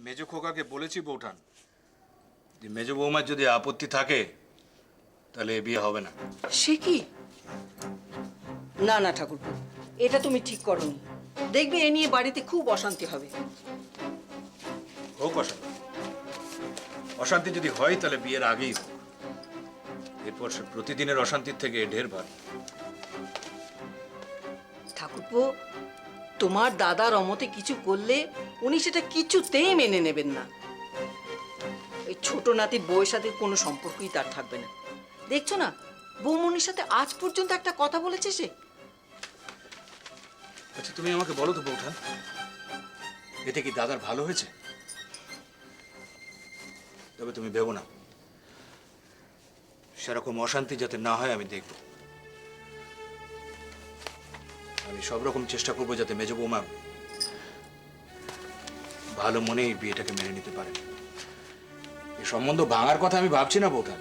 মেজ খোকাকে বলেছি বৌঠান, যে মেজ বৌমার যদি আপত্তি থাকে তাহলে এ বিয়ে হবে না। সে কি? না না ঠাকুরপো, এটা তুমি ঠিক করোনি। দেখবে এ নিয়ে বাড়িতে খুব অশান্তি হবে। হোক অশান্তি, অশান্তি যদি হয় তাহলে বিয়ের আগেই হোক। এরপর সে প্রতিদিনের অশান্তির থেকে ঢের ভালো। ঠাকুরপো, তোমার দাদার অমতে কিছু করলে উনি সেটা কিছুতেই মেনে নেবেন না। ওই ছোট নাতির বউয়ের সাথে কোনো সম্পর্কই তার থাকবে না। দেখছো না, বৌমনির সাথে আজ পর্যন্ত একটা কথা বলেছে সে? আচ্ছা তুমি আমাকে বলো তো বৌঠান, এতে কি দাদার ভালো হয়েছে? তবে তুমি ভেবো না, সেরকম অশান্তি যাতে না হয় আমি দেখব। আমি সব রকম চেষ্টা করবো যাতে মেজ বৌমা ভালো মনে এই বিয়েটাকে মেনে নিতে পারে। এই সম্বন্ধ ভাঙার কথা আমি ভাবছি না বৌঠান।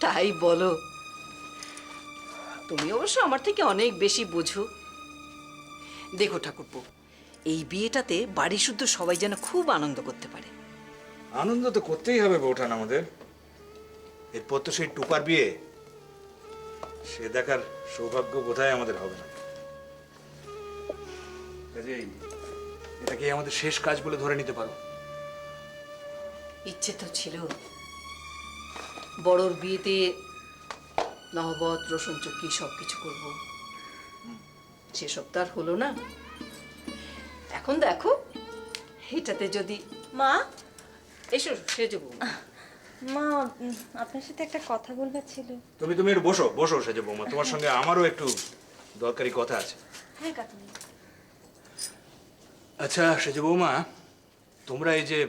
তাই বলো? তুমি অবশ্য আমার থেকে অনেক বেশি বোঝো। দেখো ঠাকুরপো, এই বিয়েটাতে বাড়ি শুদ্ধ সবাই যেন খুব আনন্দ করতে পারে। আনন্দ তো করতেই হবে বৌঠান আমাদের। এরপর তো সেই টুপার বিয়ে, সে দেখার সৌভাগ্য বোধহয় আমাদের হবে না। কাজেই এটাকে আমাদের শেষ কাজ বলে ধরে নিতে পারো। ইচ্ছে তো ছিল বড়র বিয়েতে নহবত রসুন চুক্কি সবকিছু করব, সেসব তো আর হলো না। এখন দেখো এটাতে যদি মা, এসো সেজে বউ। মা, আপনার সাথে একটা কথা বলবার ছিল। তুমি একটু বসো বসো সেজে বৌমা, তোমার সঙ্গে আমারও একটু দরকারি কথা আছে। হ্যাঁ কাকিমা। আচ্ছা সেজে বৌমা, তোমরা এই যে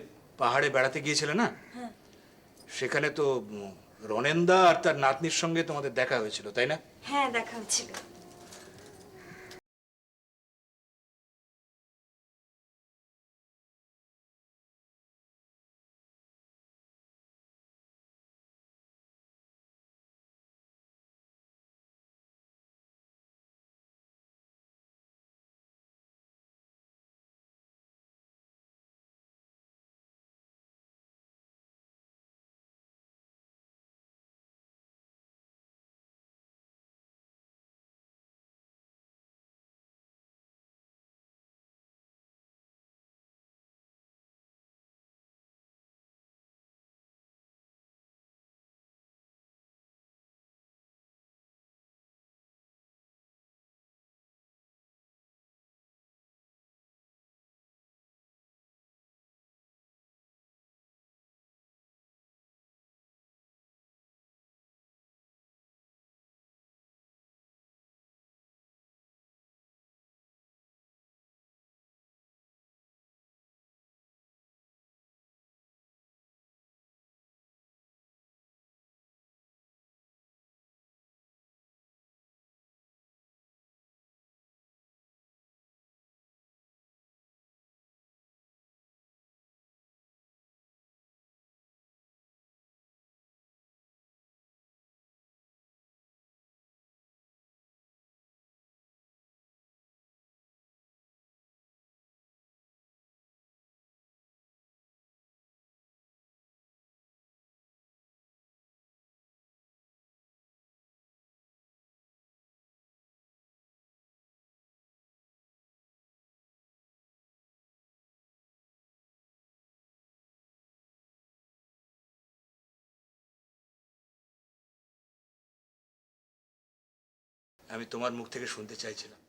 পাহাড়ে বেড়াতে গিয়েছিলে না, হ্যাঁ সেখানে তো রনেনদা আর তার নাতনির সঙ্গে তোমাদের দেখা হয়েছিল তাই না? হ্যাঁ, দেখা হচ্ছিল। আমি তোমার মুখ থেকে শুনতে চাইছিলাম